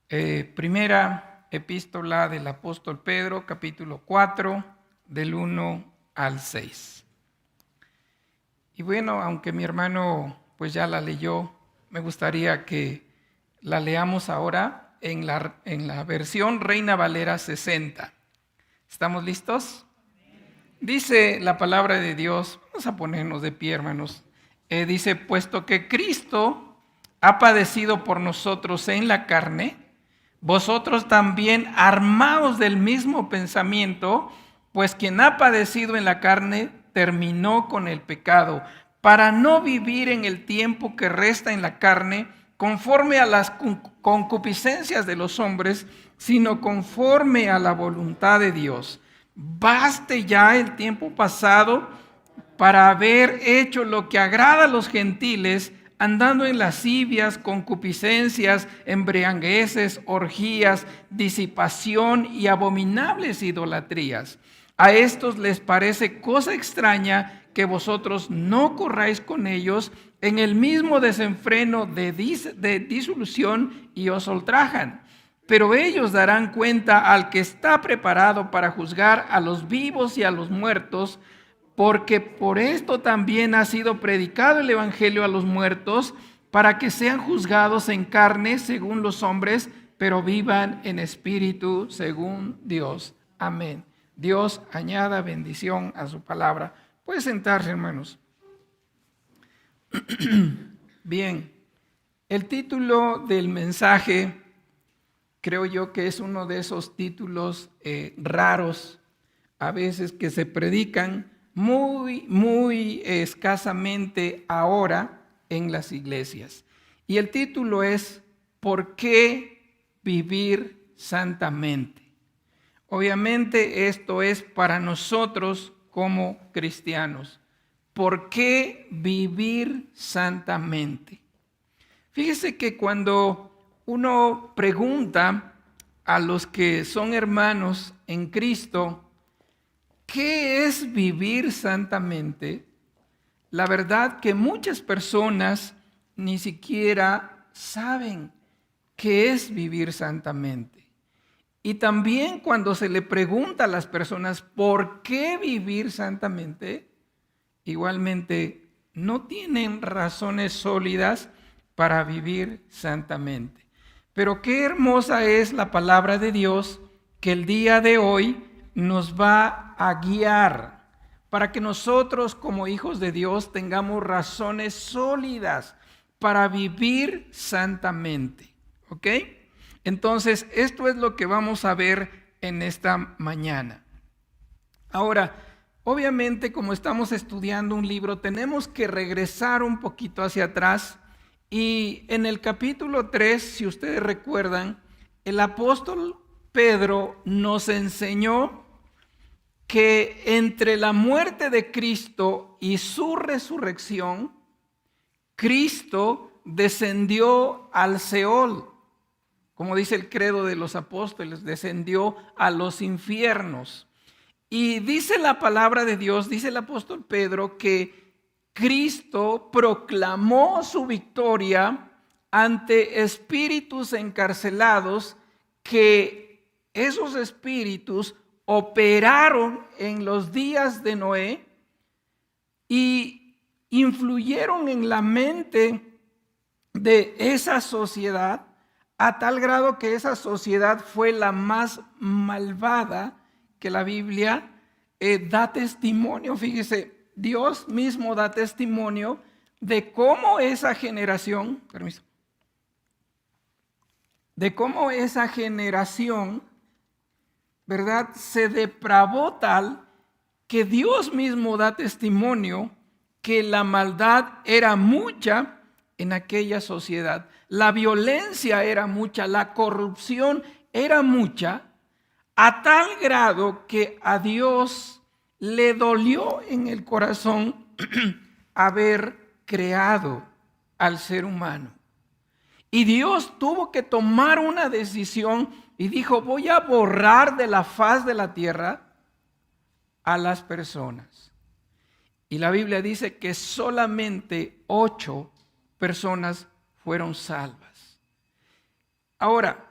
Primera epístola del apóstol Pedro, capítulo 4, del 1 al 6. Y bueno, aunque mi hermano pues ya la leyó, me gustaría que la leamos ahora en la versión Reina Valera 60. ¿Estamos listos? Dice la palabra de Dios, vamos a ponernos de pie, hermanos. Dice, puesto que Cristo ha padecido por nosotros en la carne, vosotros también armaos del mismo pensamiento, pues quien ha padecido en la carne terminó con el pecado, para no vivir en el tiempo que resta en la carne, conforme a las concupiscencias de los hombres, sino conforme a la voluntad de Dios. Baste ya el tiempo pasado para haber hecho lo que agrada a los gentiles, andando en lascivias, concupiscencias, embriagueces, orgías, disipación y abominables idolatrías. A estos les parece cosa extraña que vosotros no corráis con ellos en el mismo desenfreno de disolución y os ultrajan. Pero ellos darán cuenta al que está preparado para juzgar a los vivos y a los muertos, porque por esto también ha sido predicado el evangelio a los muertos, para que sean juzgados en carne según los hombres, pero vivan en espíritu según Dios. Amén. Dios añada bendición a su palabra. Pueden sentarse, hermanos. Bien, el título del mensaje creo yo que es uno de esos títulos raros, a veces que se predican muy escasamente ahora en las iglesias. Y el título es ¿por qué vivir santamente? Obviamente esto es para nosotros como cristianos. ¿Por qué vivir santamente? Fíjese que cuando uno pregunta a los que son hermanos en Cristo, ¿qué es vivir santamente? La verdad que muchas personas ni siquiera saben qué es vivir santamente. Y también cuando se le pregunta a las personas por qué vivir santamente, igualmente no tienen razones sólidas para vivir santamente. Pero qué hermosa es la palabra de Dios que el día de hoy nos va a guiar para que nosotros como hijos de Dios tengamos razones sólidas para vivir santamente. ¿Ok? Entonces, esto es lo que vamos a ver en esta mañana. Ahora, obviamente, como estamos estudiando un libro, tenemos que regresar un poquito hacia atrás. Y en el capítulo 3, si ustedes recuerdan, el apóstol Pedro nos enseñó que entre la muerte de Cristo y su resurrección, Cristo descendió al Seol. Como dice el credo de los apóstoles, descendió a los infiernos. Y dice la palabra de Dios, dice el apóstol Pedro, que Cristo proclamó su victoria ante espíritus encarcelados, que esos espíritus operaron en los días de Noé y influyeron en la mente de esa sociedad a tal grado que esa sociedad fue la más malvada que la Biblia da testimonio. Fíjese, Dios mismo da testimonio de cómo esa generación, ¿verdad? Se depravó tal que Dios mismo da testimonio que la maldad era mucha en aquella sociedad. La violencia era mucha, la corrupción era mucha, a tal grado que a Dios le dolió en el corazón haber creado al ser humano. Y Dios tuvo que tomar una decisión y dijo, voy a borrar de la faz de la tierra a las personas. Y la Biblia dice que solamente 8 personas fueron salvas. Ahora,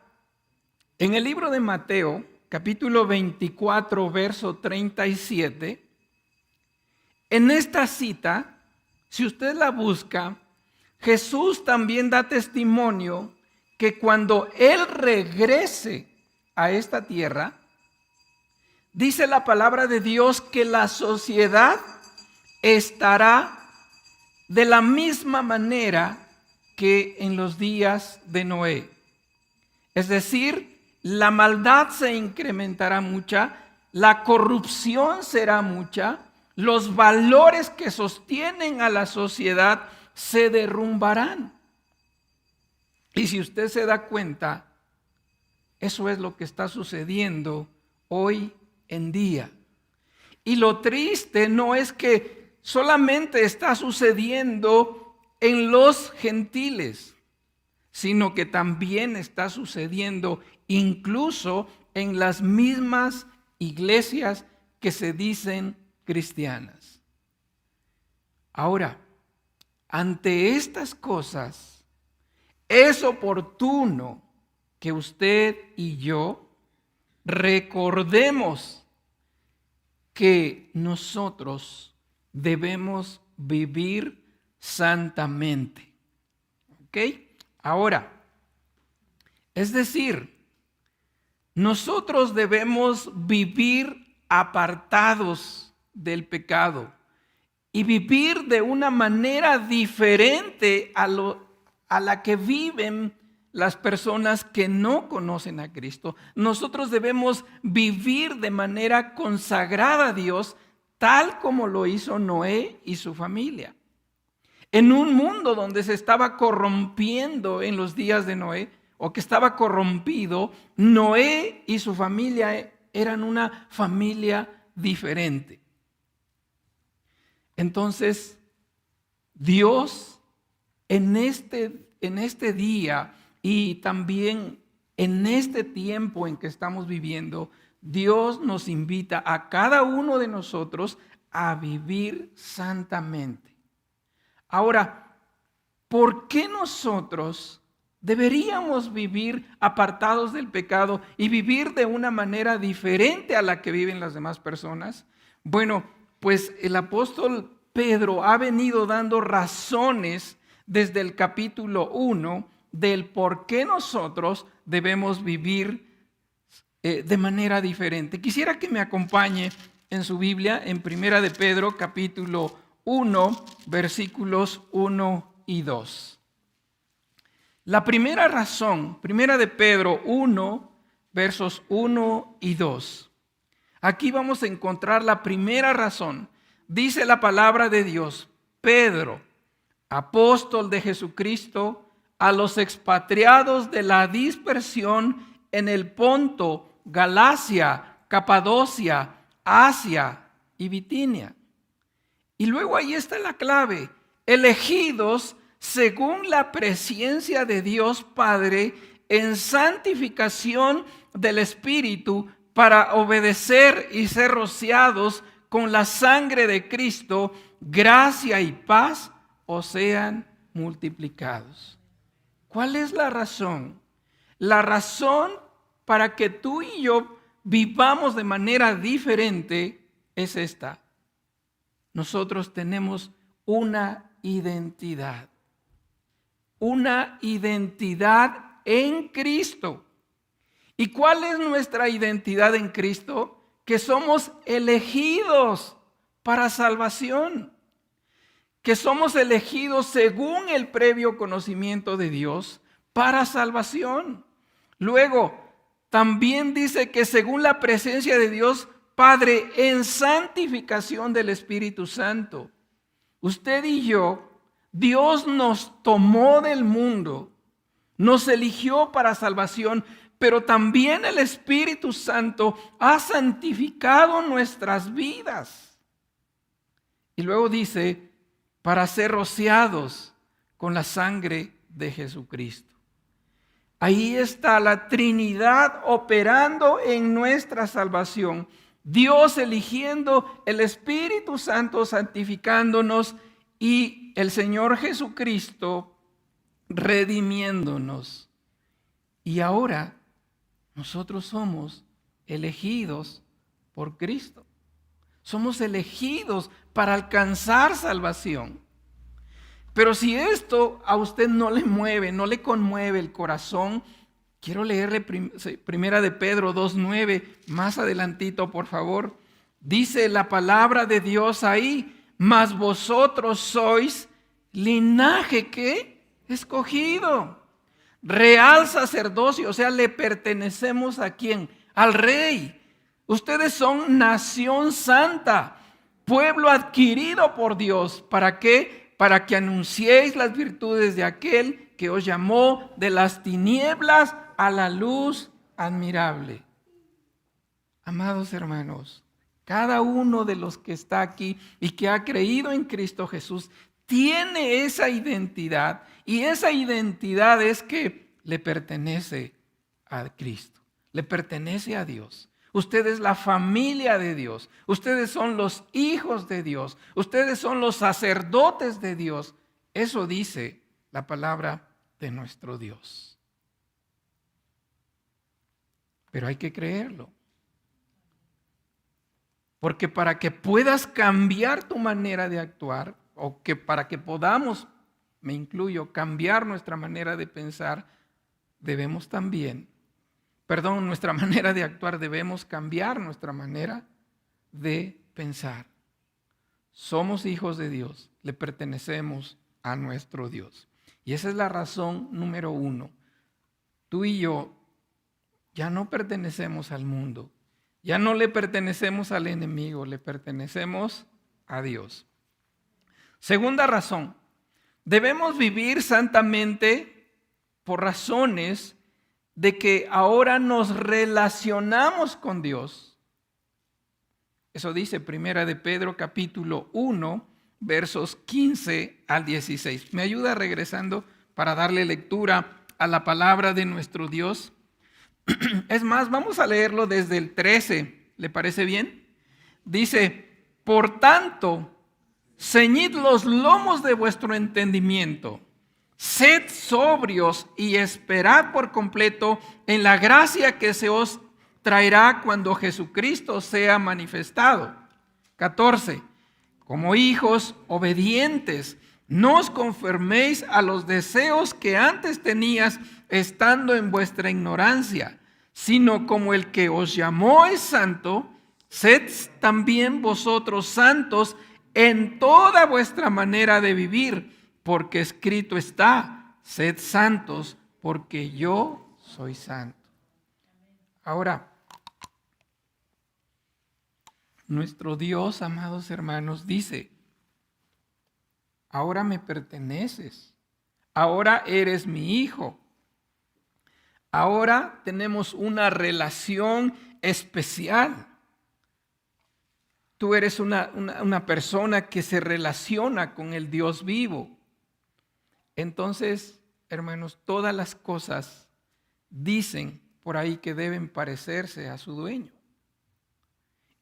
En el libro de Mateo, capítulo 24, verso 37, en esta cita, si usted la busca, Jesús también da testimonio que cuando Él regrese a esta tierra, dice la palabra de Dios que la sociedad estará de la misma manera que en los días de Noé. Es decir, la maldad se incrementará mucha, la corrupción será mucha, los valores que sostienen a la sociedad se derrumbarán. Y si usted se da cuenta, eso es lo que está sucediendo hoy en día. Y lo triste no es que solamente está sucediendo en los gentiles, sino que también está sucediendo incluso en las mismas iglesias que se dicen cristianas. Ahora, ante estas cosas, es oportuno que usted y yo recordemos que nosotros debemos vivir santamente. ¿Ok? Ahora, es decir, nosotros debemos vivir apartados del pecado y vivir de una manera diferente a la que viven las personas que no conocen a Cristo. Nosotros debemos vivir de manera consagrada a Dios, tal como lo hizo Noé y su familia. En un mundo donde se estaba corrompiendo en los días de Noé, o que estaba corrompido, Noé y su familia eran una familia diferente. Entonces, Dios en este día y también en este tiempo en que estamos viviendo, Dios nos invita a cada uno de nosotros a vivir santamente. Ahora, ¿por qué nosotros deberíamos vivir apartados del pecado y vivir de una manera diferente a la que viven las demás personas? Bueno, pues el apóstol Pedro ha venido dando razones desde el capítulo 1 del por qué nosotros debemos vivir de manera diferente. Quisiera que me acompañe en su Biblia en Primera de Pedro, capítulo 1, versículos 1 y 2. La primera razón, Primera de Pedro 1, versos 1 y 2. Aquí vamos a encontrar la primera razón. Dice la palabra de Dios: Pedro, apóstol de Jesucristo, a los expatriados de la dispersión en el Ponto, Galacia, Capadocia, Asia y Bitinia. Y luego ahí está la clave: elegidos según la presciencia de Dios Padre en santificación del Espíritu para obedecer y ser rociados con la sangre de Cristo, gracia y paz os sean multiplicados. ¿Cuál es la razón? La razón para que tú y yo vivamos de manera diferente es esta: nosotros tenemos una identidad en Cristo. ¿Y cuál es nuestra identidad en Cristo? Que somos elegidos para salvación, que somos elegidos según el previo conocimiento de Dios para salvación. Luego, también dice que según la presencia de Dios Padre en santificación del Espíritu Santo. Usted y yo, Dios nos tomó del mundo, nos eligió para salvación, pero también el Espíritu Santo ha santificado nuestras vidas. Y luego dice, para ser rociados con la sangre de Jesucristo. Ahí está la Trinidad operando en nuestra salvación. Dios eligiendo, el Espíritu Santo santificándonos y el Señor Jesucristo redimiéndonos. Y ahora Nosotros somos elegidos por Cristo. Somos elegidos para alcanzar salvación. Pero si esto a usted no le mueve, no le conmueve el corazón, quiero leerle primera de Pedro 2:9, más adelantito, por favor. Dice la palabra de Dios ahí: mas vosotros sois linaje ¿qué? Escogido, real sacerdocio, o sea, le pertenecemos ¿a quién? Al Rey. Ustedes son nación santa, pueblo adquirido por Dios. ¿Para qué? Para que anunciéis las virtudes de aquel que os llamó de las tinieblas a la luz admirable. Amados hermanos, cada uno de los que está aquí y que ha creído en Cristo Jesús tiene esa identidad, y esa identidad es que le pertenece a Cristo, le pertenece a Dios. Usted es la familia de Dios, ustedes son los hijos de Dios, ustedes son los sacerdotes de Dios. Eso dice la palabra de nuestro Dios. Pero hay que creerlo. Porque para que puedas cambiar tu manera de actuar, o que para que podamos, me incluyo, cambiar nuestra manera de pensar, debemos también, nuestra manera de actuar, debemos cambiar nuestra manera de pensar. Somos hijos de Dios, le pertenecemos a nuestro Dios. Y esa es la razón número 1. Tú y yo ya no pertenecemos al mundo. Ya no le pertenecemos al enemigo, le pertenecemos a Dios. Segunda razón, debemos vivir santamente por razones de que ahora nos relacionamos con Dios. Eso dice Primera de Pedro capítulo 1, versos 15 al 16. ¿Me ayuda regresando para darle lectura a la palabra de nuestro Dios? Es más, vamos a leerlo desde el 13, ¿le parece bien? Dice: por tanto, ceñid los lomos de vuestro entendimiento, sed sobrios y esperad por completo en la gracia que se os traerá cuando Jesucristo sea manifestado. 14. Como hijos obedientes, no os conforméis a los deseos que antes tenías estando en vuestra ignorancia, sino como el que os llamó es santo, sed también vosotros santos en toda vuestra manera de vivir, porque escrito está: sed santos, porque yo soy santo. Ahora, nuestro Dios, amados hermanos, dice: ahora me perteneces, ahora eres mi hijo. Ahora tenemos una relación especial. Tú eres una persona que se relaciona con el Dios vivo. Entonces, hermanos, todas las cosas dicen por ahí que deben parecerse a su dueño.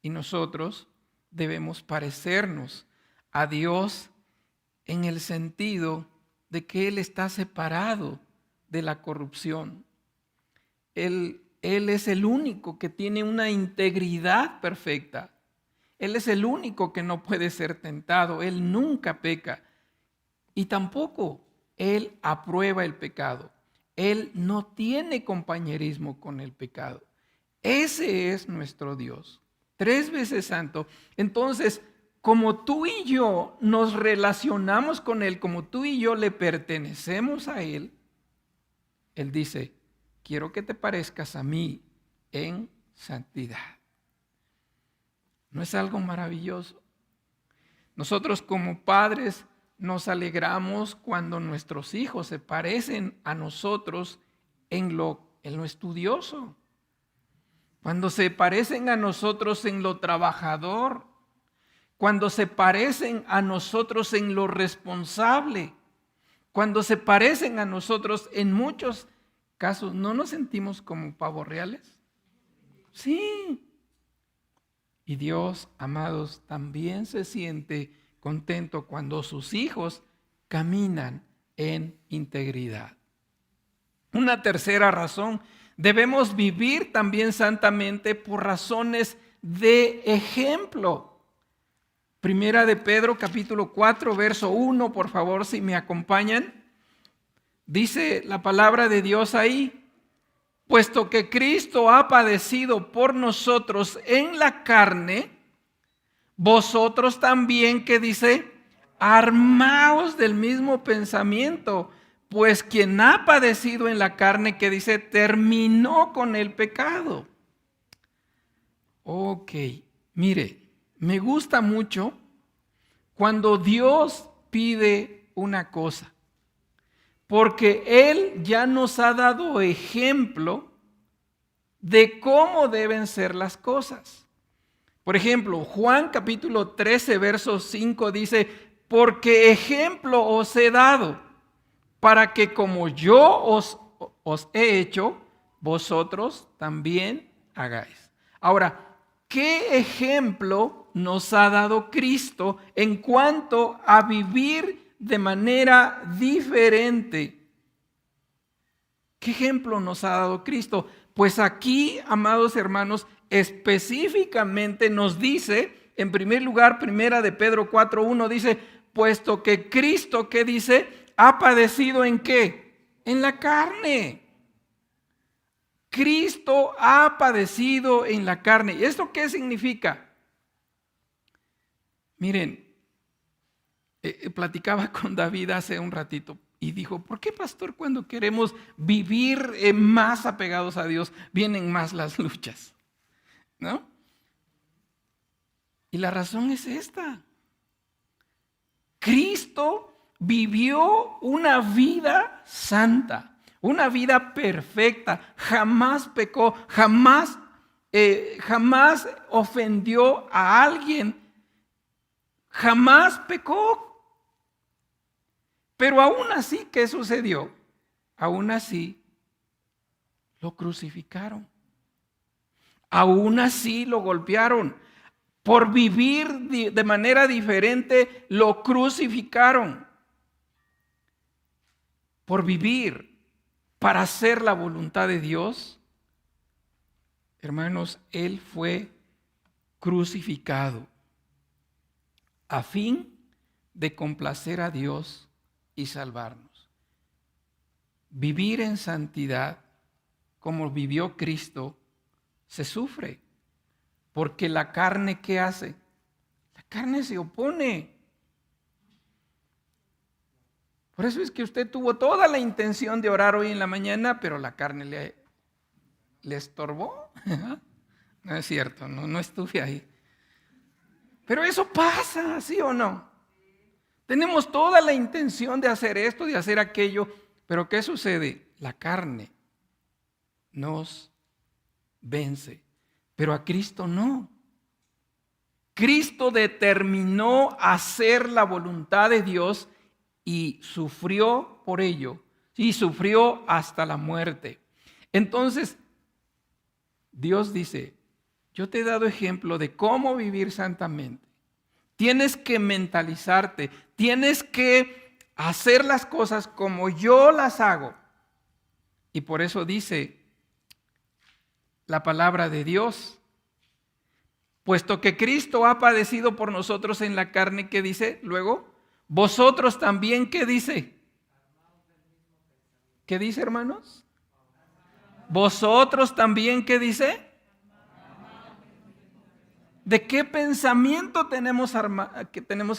Y nosotros debemos parecernos a Dios en el sentido de que Él está separado de la corrupción. Él es el único que tiene una integridad perfecta. Él es el único que no puede ser tentado. Él nunca peca. Y tampoco Él aprueba el pecado. Él no tiene compañerismo con el pecado. Ese es nuestro Dios, 3 veces santo. Entonces, como tú y yo nos relacionamos con Él, como tú y yo le pertenecemos a Él, Él dice: quiero que te parezcas a mí en santidad. ¿No es algo maravilloso? Nosotros como padres nos alegramos cuando nuestros hijos se parecen a nosotros en lo estudioso, cuando se parecen a nosotros en lo trabajador, cuando se parecen a nosotros en lo responsable, cuando se parecen a nosotros en muchos casos. ¿No nos sentimos como pavos reales? Sí. Y Dios, amados, también se siente contento cuando sus hijos caminan en integridad. Una tercera razón Debemos vivir también santamente por razones de ejemplo. Primera de Pedro, capítulo 4, verso 1, por favor, si me acompañan. Dice la palabra de Dios ahí: puesto que Cristo ha padecido por nosotros en la carne, vosotros también, ¿qué dice? Armaos del mismo pensamiento, pues quien ha padecido en la carne, ¿qué dice? Terminó con el pecado. Ok, mire, me gusta mucho cuando Dios pide una cosa, porque Él ya nos ha dado ejemplo de cómo deben ser las cosas. Por ejemplo, Juan capítulo 13, verso 5 dice: porque ejemplo os he dado, para que como yo os he hecho, vosotros también hagáis. Ahora, ¿qué ejemplo nos ha dado Cristo en cuanto a vivir de manera diferente? ¿Qué ejemplo nos ha dado Cristo? Pues aquí, amados hermanos, específicamente nos dice, en primer lugar, primera de Pedro 4:1 dice: puesto que Cristo, ¿qué dice? Ha padecido ¿en qué? En la carne. Cristo ha padecido en la carne. ¿Y esto qué significa? Miren, platicaba con David hace un ratito y dijo: ¿por qué, pastor, cuando queremos vivir más apegados a Dios, vienen más las luchas? ¿No? Y la razón es esta. Cristo vivió una vida santa, una vida perfecta, jamás pecó, jamás ofendió a alguien, jamás pecó. Pero aún así, ¿qué sucedió? Aún así, lo crucificaron. Aún así, lo golpearon. Por vivir de manera diferente, lo crucificaron. Por vivir para hacer la voluntad de Dios, hermanos, Él fue crucificado a fin de complacer a Dios y salvarnos. Vivir en santidad, como vivió Cristo, se sufre. Porque la carne, ¿qué hace? La carne se opone. Por eso es que usted tuvo toda la intención de orar hoy en la mañana, pero la carne le estorbó. No es cierto, no estuve ahí. Pero eso pasa, ¿sí o no? Tenemos toda la intención de hacer esto, de hacer aquello, pero ¿qué sucede? La carne nos vence. Pero a Cristo no. Cristo determinó hacer la voluntad de Dios y sufrió por ello. Y sufrió hasta la muerte. Entonces, Dios dice: yo te he dado ejemplo de cómo vivir santamente. Tienes que mentalizarte, tienes que hacer las cosas como yo las hago. Y por eso dice la palabra de Dios: puesto que Cristo ha padecido por nosotros en la carne, ¿qué dice? Luego, vosotros también, ¿qué dice? ¿Qué dice, hermanos? Vosotros también, ¿qué dice? ¿De qué pensamiento tenemos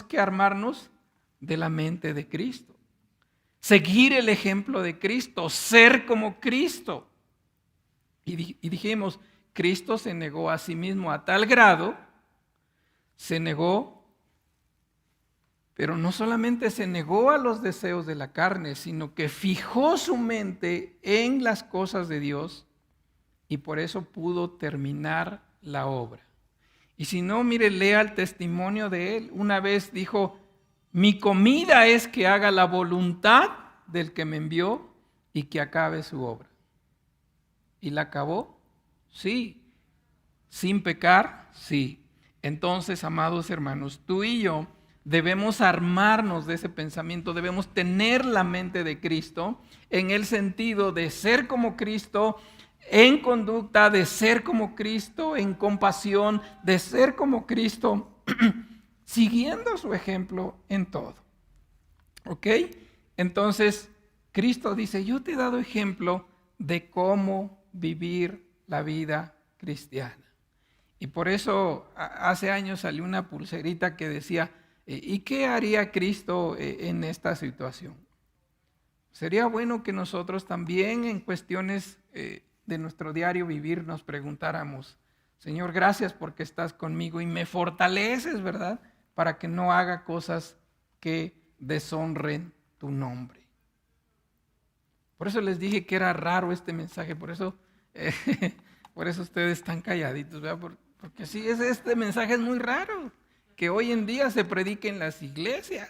que armarnos? De la mente de Cristo. Seguir el ejemplo de Cristo, ser como Cristo. Y dijimos, Cristo se negó a sí mismo a tal grado, se negó, pero no solamente se negó a los deseos de la carne, sino que fijó su mente en las cosas de Dios y por eso pudo terminar la obra. Y si no, mire, lea el testimonio de él. Una vez dijo: mi comida es que haga la voluntad del que me envió y que acabe su obra. ¿Y la acabó? Sí. ¿Sin pecar? Sí. Entonces, amados hermanos, tú y yo debemos armarnos de ese pensamiento, debemos tener la mente de Cristo en el sentido de ser como Cristo, en conducta, de ser como Cristo, en compasión, de ser como Cristo, siguiendo su ejemplo en todo. ¿Ok? Entonces, Cristo dice, yo te he dado ejemplo de cómo vivir la vida cristiana. Y por eso hace años salió una pulserita que decía, ¿y qué haría Cristo en esta situación? Sería bueno que nosotros también en cuestiones de nuestro diario vivir nos preguntáramos, Señor, gracias porque estás conmigo y me fortaleces, ¿verdad? Para que no haga cosas que deshonren tu nombre. Por eso les dije que era raro este mensaje, por eso ustedes están calladitos, ¿verdad? Porque sí, este mensaje es muy raro, que hoy en día se predica en las iglesias.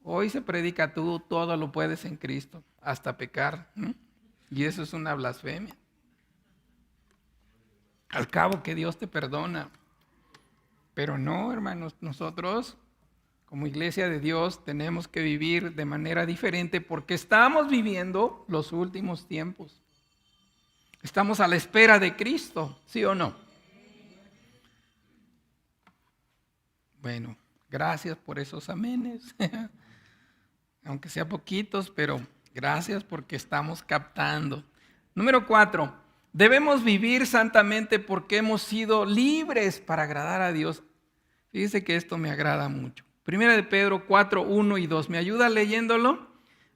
Hoy se predica tú todo lo puedes en Cristo, hasta pecar. Y eso es una blasfemia. Al cabo que Dios te perdona. Pero no, hermanos, nosotros como iglesia de Dios tenemos que vivir de manera diferente porque estamos viviendo los últimos tiempos. Estamos a la espera de Cristo, ¿sí o no? Bueno, gracias por esos amenes. Aunque sea poquitos, pero gracias porque estamos captando. Número 4, debemos vivir santamente porque hemos sido libres para agradar a Dios. Fíjese que esto me agrada mucho. Primera de Pedro 4, 1 y 2. ¿Me ayuda leyéndolo?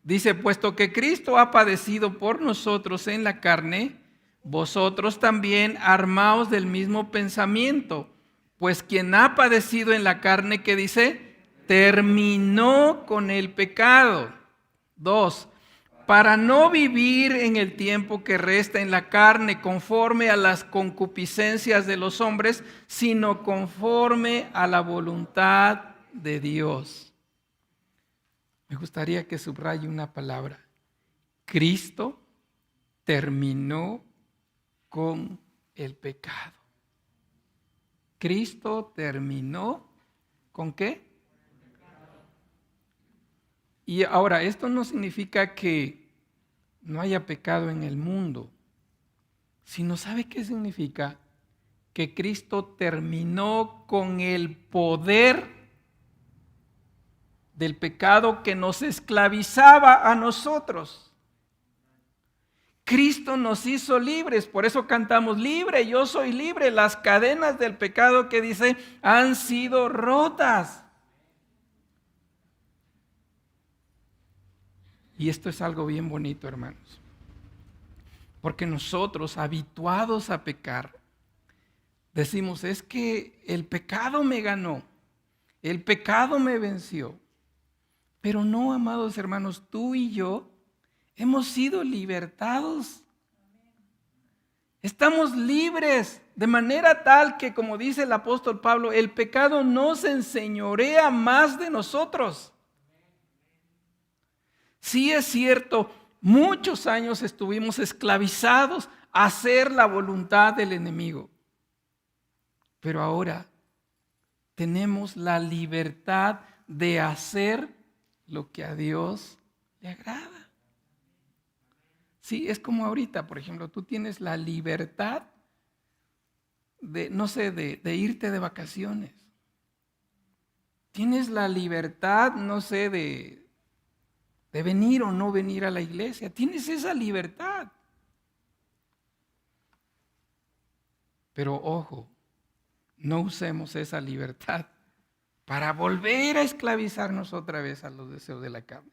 Dice, puesto que Cristo ha padecido por nosotros en la carne, vosotros también armaos del mismo pensamiento. Pues quien ha padecido en la carne, ¿qué dice? Terminó con el pecado. 2. Para no vivir en el tiempo que resta en la carne conforme a las concupiscencias de los hombres, sino conforme a la voluntad de Dios. Me gustaría que subraye una palabra. Cristo terminó con el pecado. Cristo terminó ¿con qué? Y ahora, esto no significa que no haya pecado en el mundo, sino ¿sabe qué significa? Que Cristo terminó con el poder del pecado que nos esclavizaba a nosotros. Cristo nos hizo libres, por eso cantamos libre, yo soy libre. Las cadenas del pecado que dice han sido rotas. Y esto es algo bien bonito, hermanos. Porque nosotros, habituados a pecar, decimos, es que el pecado me ganó, el pecado me venció. Pero no, amados hermanos, tú y yo hemos sido libertados. Estamos libres de manera tal que, como dice el apóstol Pablo, el pecado no se enseñorea más de nosotros. Sí es cierto, muchos años estuvimos esclavizados a hacer la voluntad del enemigo. Pero ahora tenemos la libertad de hacer lo que a Dios le agrada. Sí, es como ahorita, por ejemplo, tú tienes la libertad de, no sé, de irte de vacaciones. Tienes la libertad, no sé, de venir o no venir a la iglesia. Tienes esa libertad. Pero ojo, no usemos esa libertad para volver a esclavizarnos otra vez a los deseos de la carne.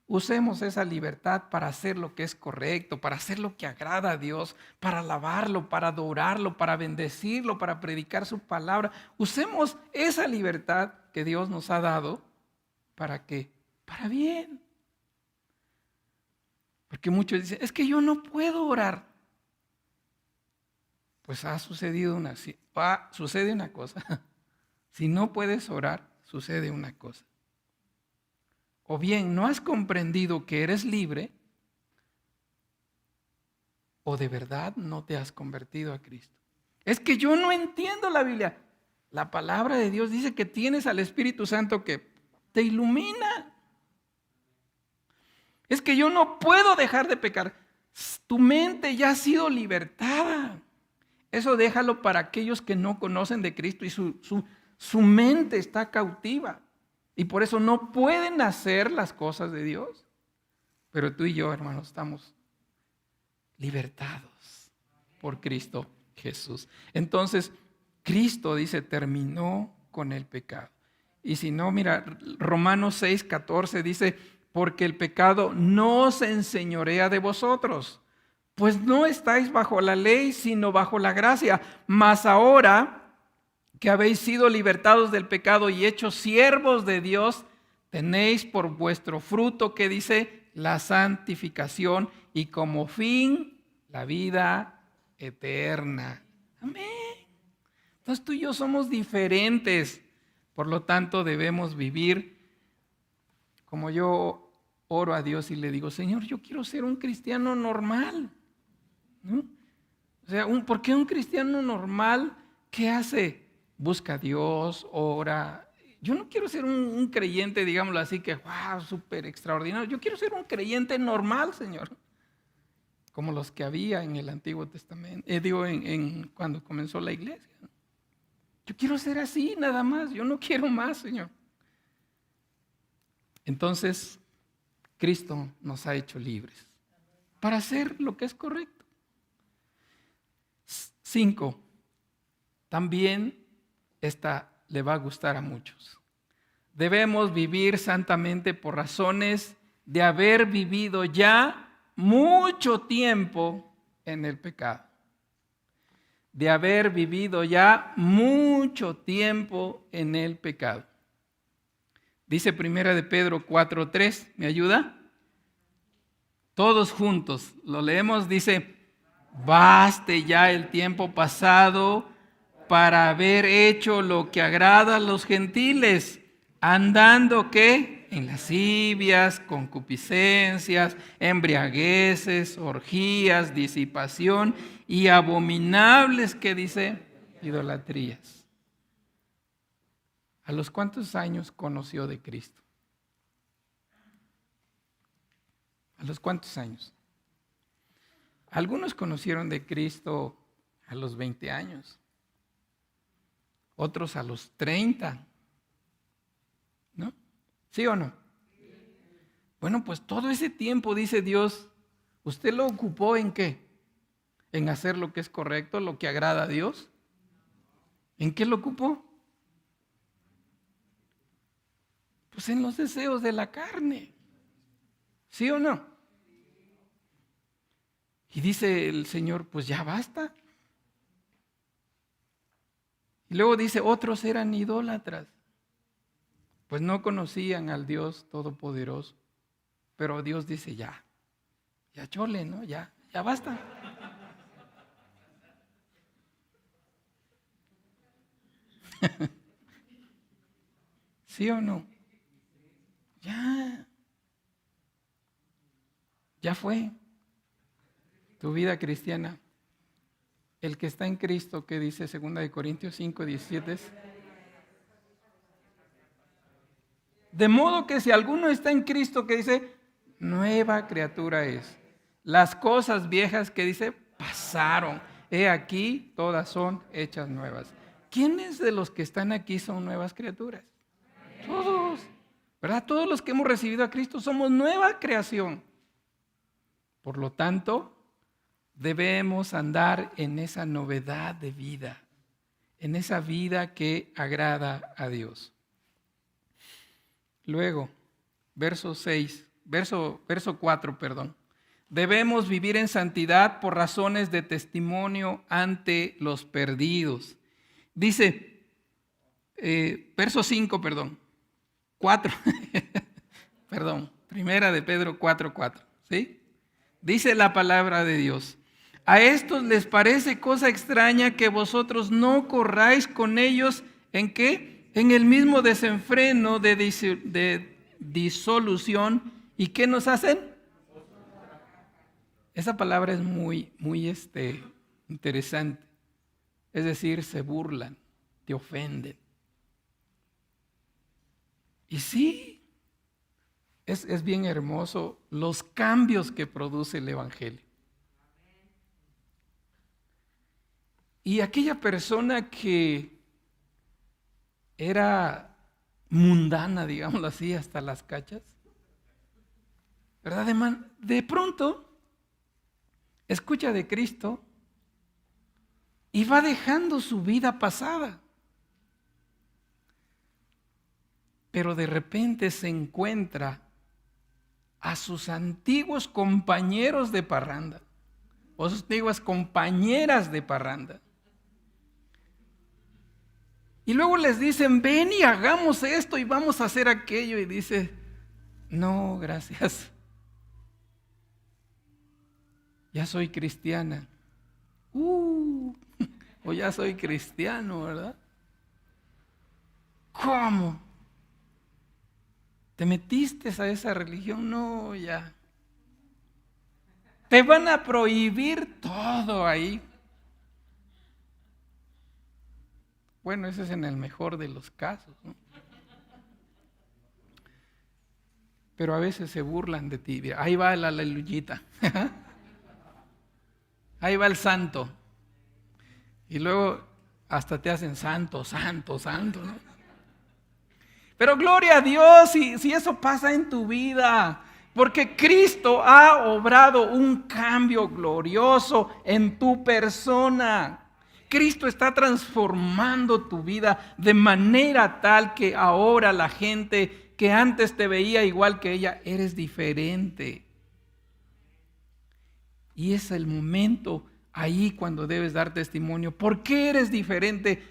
Usemos esa libertad para hacer lo que es correcto, para hacer lo que agrada a Dios, para alabarlo, para adorarlo, para bendecirlo, para predicar su palabra. Usemos esa libertad que Dios nos ha dado. ¿Para qué? Para bien. Porque muchos dicen, es que yo no puedo orar. Pues sucede una cosa. Si no puedes orar, sucede una cosa. O bien no has comprendido que eres libre, o de verdad no te has convertido a Cristo. Es que yo no entiendo la Biblia. La palabra de Dios dice que tienes al Espíritu Santo que te ilumina. Es que yo no puedo dejar de pecar. Tu mente ya ha sido libertada. Eso déjalo para aquellos que no conocen de Cristo y su mente está cautiva. Y por eso no pueden hacer las cosas de Dios. Pero tú y yo, hermanos, estamos libertados por Cristo Jesús. Entonces, Cristo dice, terminó con el pecado. Y si no, mira, Romanos 6:14 dice, porque el pecado no se enseñorea de vosotros, pues no estáis bajo la ley, sino bajo la gracia. Mas ahora que habéis sido libertados del pecado y hechos siervos de Dios, tenéis por vuestro fruto, que dice, la santificación y como fin la vida eterna. Amén. Entonces tú y yo somos diferentes. Por lo tanto, debemos vivir como yo oro a Dios y le digo, Señor, yo quiero ser un cristiano normal, ¿no? O sea, ¿por qué un cristiano normal qué hace? Busca a Dios, ora. Yo no quiero ser un creyente, digámoslo así, que wow, súper extraordinario. Yo quiero ser un creyente normal, Señor, como los que había en el Antiguo Testamento, cuando comenzó la iglesia. Yo quiero ser así, nada más. Yo no quiero más, Señor. Entonces, Cristo nos ha hecho libres para hacer lo que es correcto. 5. También esta le va a gustar a muchos. Debemos vivir santamente por razones de haber vivido ya mucho tiempo en el pecado. De haber vivido ya mucho tiempo en el pecado. Dice 1 de Pedro 4:3, ¿me ayuda? Todos juntos lo leemos, dice, baste ya el tiempo pasado para haber hecho lo que agrada a los gentiles, andando ¿qué? En lascivias, concupiscencias, embriagueces, orgías, disipación y abominables, ¿qué dice? Idolatrías. ¿A los cuántos años conoció de Cristo? ¿A los cuántos años? Algunos conocieron de Cristo a los 20 años, otros a los 30, ¿no? ¿Sí o no? Bueno, pues todo ese tiempo, dice Dios, ¿usted lo ocupó en qué? ¿En hacer lo que es correcto, lo que agrada a Dios? ¿En qué lo ocupó? Pues en los deseos de la carne. ¿Sí o no? Y dice el Señor, pues ya basta. Y luego dice, otros eran idólatras. Pues no conocían al Dios Todopoderoso. Pero Dios dice, ya chole, ¿no? Ya basta. ¿Sí o no? Ya fue tu vida cristiana. El que está en Cristo, que dice 2 Corintios 5:17. De modo que si alguno está en Cristo, que dice, nueva criatura es. Las cosas viejas, que dice, pasaron. He aquí, todas son hechas nuevas. ¿Quiénes de los que están aquí son nuevas criaturas? Todos, ¿verdad? Todos los que hemos recibido a Cristo somos nueva creación. Por lo tanto, debemos andar en esa novedad de vida, en esa vida que agrada a Dios. Luego, verso 4, perdón. Debemos vivir en santidad por razones de testimonio ante los perdidos. Dice, verso 5, 4, perdón, 1 de Pedro 4:4, ¿sí? Dice la palabra de Dios. A estos les parece cosa extraña que vosotros no corráis con ellos, ¿en qué? En el mismo desenfreno de disolución. ¿Y qué nos hacen? Esa palabra es muy interesante. Es decir, se burlan, te ofenden. Y sí, es bien hermoso los cambios que produce el Evangelio. Y aquella persona que era mundana, digámoslo así, hasta las cachas, ¿verdad? De pronto escucha de Cristo y va dejando su vida pasada. Pero de repente se encuentra a sus antiguos compañeros de parranda, o sus antiguas compañeras de parranda. Y luego les dicen, ven y hagamos esto y vamos a hacer aquello. Y dice, no, gracias. Ya soy cristiana. O ya soy cristiano, ¿verdad? ¿Cómo? ¿Te metiste a esa religión? No, ya. Te van a prohibir todo ahí. Bueno, ese es en el mejor de los casos, ¿no? Pero a veces se burlan de ti. Mira, ahí va la aleluyita. Ahí va el santo. Y luego hasta te hacen santo, santo, santo, ¿no? Pero gloria a Dios si eso pasa en tu vida. Porque Cristo ha obrado un cambio glorioso en tu persona. Cristo está transformando tu vida de manera tal que ahora la gente que antes te veía igual que ella, eres diferente. Y es el momento ahí cuando debes dar testimonio. ¿Por qué eres diferente?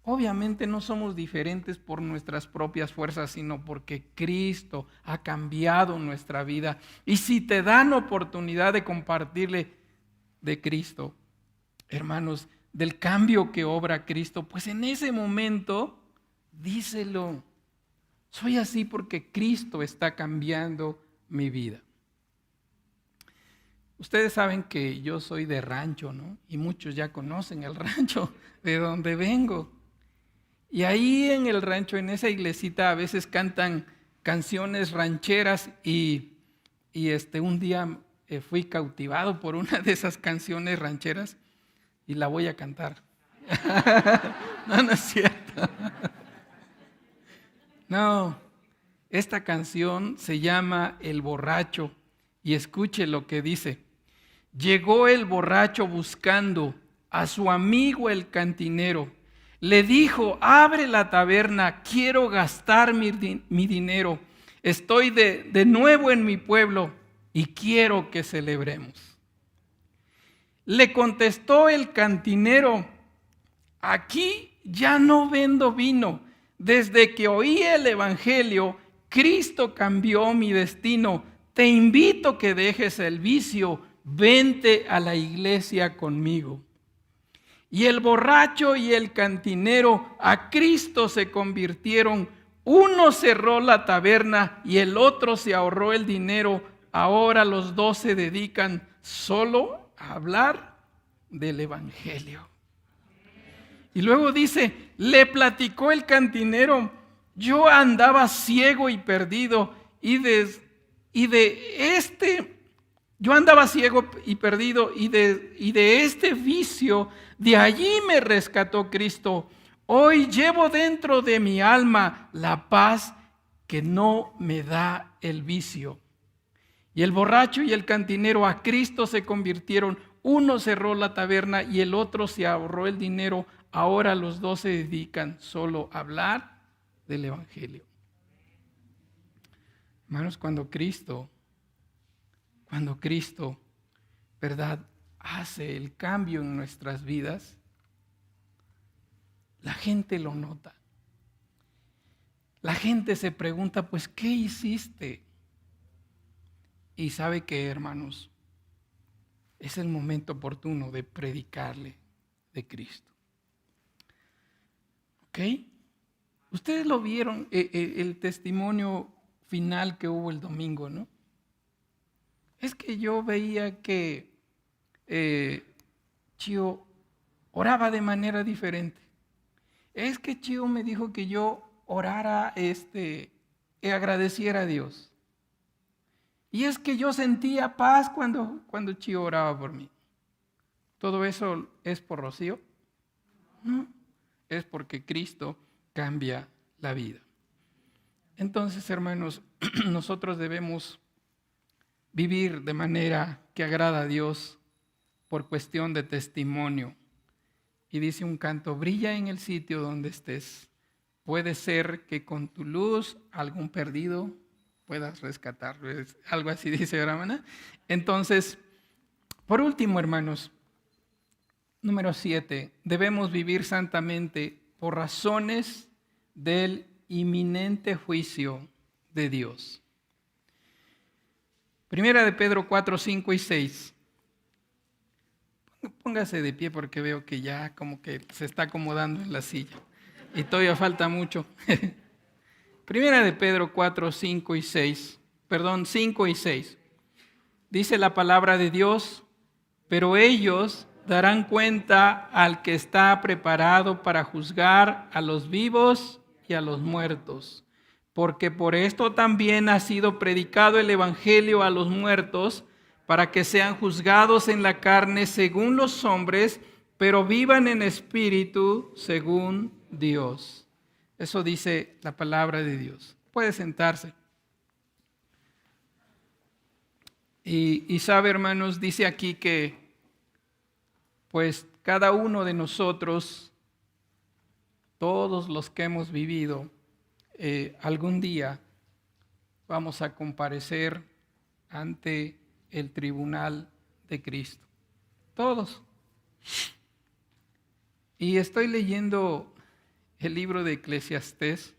Obviamente no somos diferentes por nuestras propias fuerzas, sino porque Cristo ha cambiado nuestra vida. Y si te dan oportunidad de compartirle de Cristo, hermanos, del cambio que obra Cristo, pues en ese momento díselo. Soy así porque Cristo está cambiando mi vida. Ustedes saben que yo soy de rancho, ¿no? Y muchos ya conocen el rancho de donde vengo. Y ahí en el rancho, en esa iglesita, a veces cantan canciones rancheras y un día fui cautivado por una de esas canciones rancheras y la voy a cantar. No es cierto. No, esta canción se llama El Borracho y escuche lo que dice. Llegó el borracho buscando a su amigo el cantinero. Le dijo, abre la taberna, quiero gastar mi dinero. Estoy de nuevo en mi pueblo y quiero que celebremos. Le contestó el cantinero, aquí ya no vendo vino. Desde que oí el evangelio, Cristo cambió mi destino. Te invito que dejes el vicio, vente a la iglesia conmigo. Y el borracho y el cantinero a Cristo se convirtieron. Uno cerró la taberna y el otro se ahorró el dinero. Ahora los dos se dedican solo a hablar del evangelio. Y luego dice, le platicó el cantinero, yo andaba ciego y perdido yo andaba ciego y perdido y de este vicio, de allí me rescató Cristo. Hoy llevo dentro de mi alma la paz que no me da el vicio. Y el borracho y el cantinero a Cristo se convirtieron. Uno cerró la taberna y el otro se ahorró el dinero. Ahora los dos se dedican solo a hablar del evangelio. Hermanos, cuando Cristo, ¿verdad?, hace el cambio en nuestras vidas, la gente lo nota. La gente se pregunta, pues, ¿qué hiciste? Y sabe que, hermanos, es el momento oportuno de predicarle de Cristo. ¿Ok? Ustedes lo vieron, el testimonio final que hubo el domingo, ¿no? Es que yo veía que Chío oraba de manera diferente. Es que Chío me dijo que yo orara, y agradeciera a Dios. Y es que yo sentía paz cuando Chío oraba por mí. ¿Todo eso es por Rocío? No, es porque Cristo cambia la vida. Entonces, hermanos, nosotros debemos vivir de manera que agrada a Dios por cuestión de testimonio. Y dice un canto, brilla en el sitio donde estés. Puede ser que con tu luz algún perdido puedas rescatar. Algo así dice, hermana. Entonces, por último, hermanos, número 7, debemos vivir santamente por razones del inminente juicio de Dios. Primera de Pedro 4, 5 y 6. Póngase de pie porque veo que ya como que se está acomodando en la silla y todavía falta mucho. Primera de Pedro 4, 5 y 6. Perdón, 5 y 6. Dice la palabra de Dios, pero ellos darán cuenta al que está preparado para juzgar a los vivos y a los muertos. Porque por esto también ha sido predicado el evangelio a los muertos, para que sean juzgados en la carne según los hombres, pero vivan en espíritu según Dios. Eso dice la palabra de Dios. Puede sentarse. Y sabe, hermanos, dice aquí que pues cada uno de nosotros, todos los que hemos vivido, algún día vamos a comparecer ante el tribunal de Cristo. Todos. Y estoy leyendo el libro de Eclesiastés,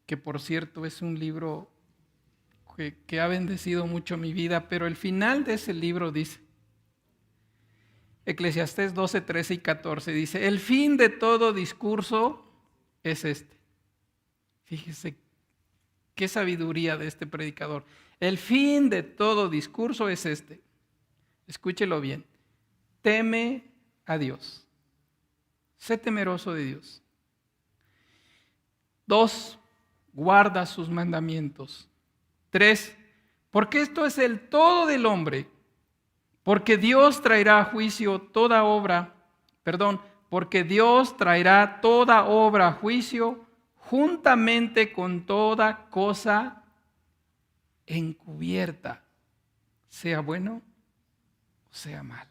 que por cierto es un libro que ha bendecido mucho mi vida, pero el final de ese libro dice, Eclesiastés 12, 13 y 14, dice, el fin de todo discurso es este. Fíjese qué sabiduría de este predicador. El fin de todo discurso es este. Escúchelo bien. Teme a Dios. Sé temeroso de Dios. 2, guarda sus mandamientos. 3, porque esto es el todo del hombre. Porque Dios traerá a juicio toda obra, porque Dios traerá toda obra a juicio juntamente con toda cosa encubierta, sea bueno o sea mala.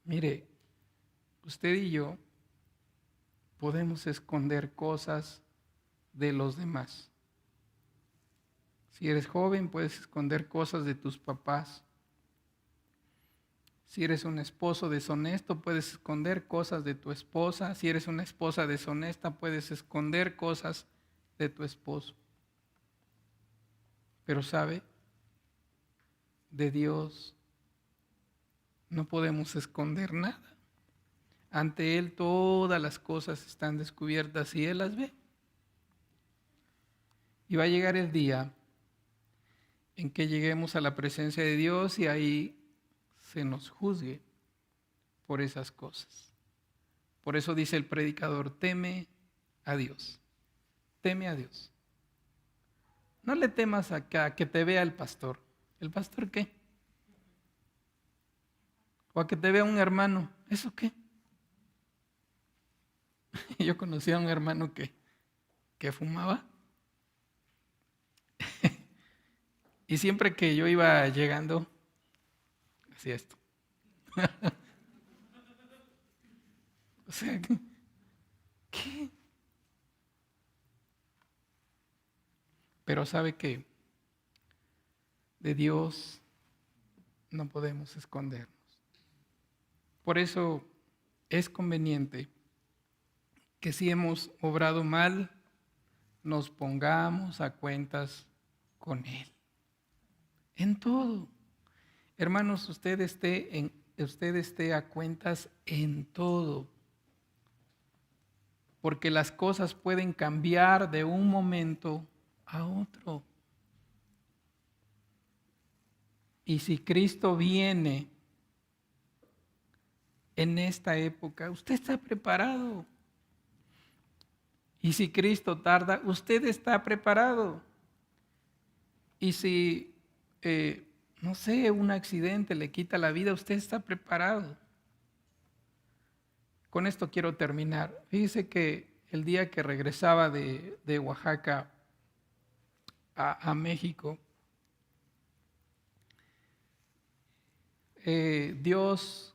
Mire, usted y yo podemos esconder cosas de los demás. Si eres joven, puedes esconder cosas de tus papás. Si eres un esposo deshonesto, puedes esconder cosas de tu esposa. Si eres una esposa deshonesta, puedes esconder cosas de tu esposo. Pero ¿sabe? De Dios no podemos esconder nada. Ante Él todas las cosas están descubiertas y Él las ve. Y va a llegar el día en que lleguemos a la presencia de Dios y ahí se nos juzgue por esas cosas. Por eso dice el predicador, teme a Dios. Teme a Dios. No le temas a que te vea el pastor. ¿El pastor qué? O a que te vea un hermano. ¿Eso qué? Yo conocí a un hermano que fumaba. Y siempre que yo iba llegando, hacía esto. O sea, ¿qué? Pero sabe que de Dios no podemos escondernos. Por eso es conveniente que si hemos obrado mal, nos pongamos a cuentas con Él. En todo. Hermanos, usted esté a cuentas en todo. Porque las cosas pueden cambiar de un momento a otro. Y si Cristo viene en esta época, usted está preparado. Y si Cristo tarda, usted está preparado. Y si no sé, un accidente le quita la vida, usted está preparado. Con esto quiero terminar. Fíjese que el día que regresaba de Oaxaca a México, Dios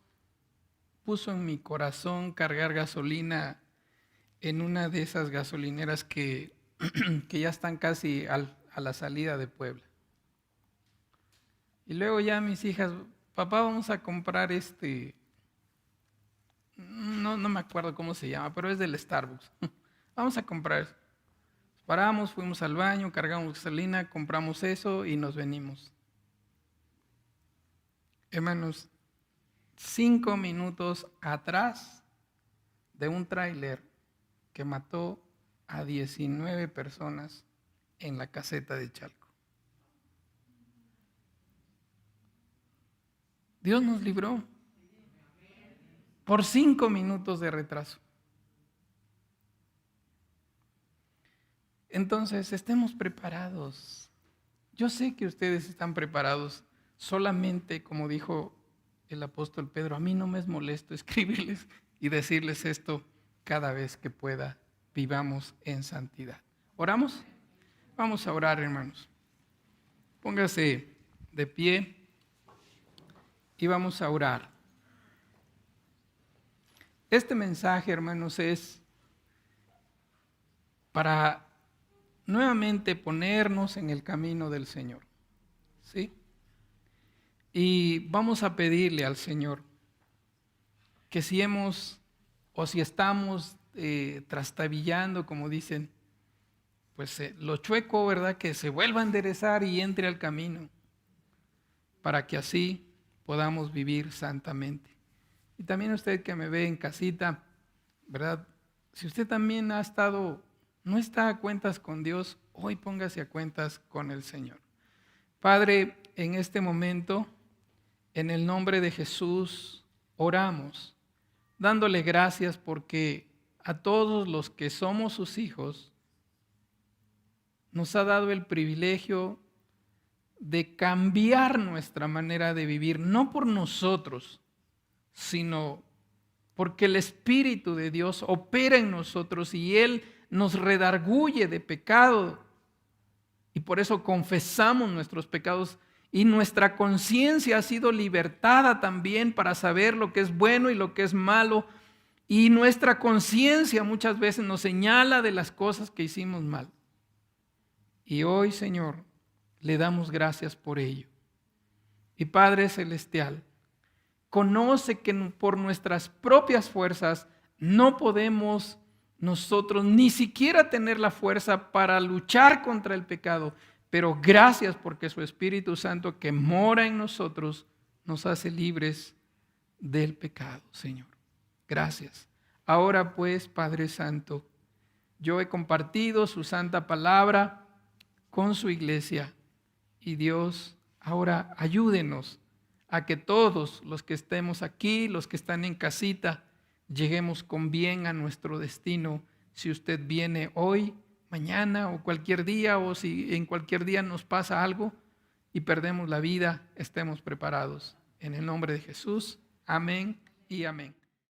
puso en mi corazón cargar gasolina en una de esas gasolineras que ya están casi a la salida de Puebla. Y luego ya mis hijas, papá, vamos a comprar no me acuerdo cómo se llama, pero es del Starbucks. Vamos a comprar eso. Paramos, fuimos al baño, cargamos gasolina, compramos eso y nos venimos. Hermanos, 5 minutos atrás de un tráiler que mató a 19 personas en la caseta de Chalco. Dios nos libró por 5 minutos de retraso. Entonces, estemos preparados. Yo sé que ustedes están preparados. Solamente, como dijo el apóstol Pedro, a mí no me es molesto escribirles y decirles esto cada vez que pueda. Vivamos en santidad. ¿Oramos? Vamos a orar, hermanos. Póngase de pie y vamos a orar. Este mensaje, hermanos, es para nuevamente ponernos en el camino del Señor. ¿Sí? Y vamos a pedirle al Señor que si estamos trastabillando, como dicen, pues lo chueco, ¿verdad? Que se vuelva a enderezar y entre al camino, para que así podamos vivir santamente. Y también usted que me ve en casita, ¿verdad? Si usted también no está a cuentas con Dios, hoy póngase a cuentas con el Señor. Padre, en este momento, en el nombre de Jesús, oramos, dándole gracias porque a todos los que somos sus hijos, nos ha dado el privilegio de cambiar nuestra manera de vivir, no por nosotros, sino porque el Espíritu de Dios opera en nosotros y Él nos redarguye de pecado. Y por eso confesamos nuestros pecados y nuestra conciencia ha sido libertada también para saber lo que es bueno y lo que es malo. Y nuestra conciencia muchas veces nos señala de las cosas que hicimos mal. Y hoy, Señor, le damos gracias por ello. Y Padre Celestial, conoce que por nuestras propias fuerzas no podemos nosotros ni siquiera tener la fuerza para luchar contra el pecado, pero gracias porque su Espíritu Santo que mora en nosotros nos hace libres del pecado, Señor. Gracias. Ahora pues, Padre Santo, yo he compartido su santa palabra con su iglesia y Dios, ahora ayúdenos a que todos los que estemos aquí, los que están en casita, lleguemos con bien a nuestro destino. Si usted viene hoy, mañana o cualquier día, o si en cualquier día nos pasa algo y perdemos la vida, estemos preparados. En el nombre de Jesús, amén y amén.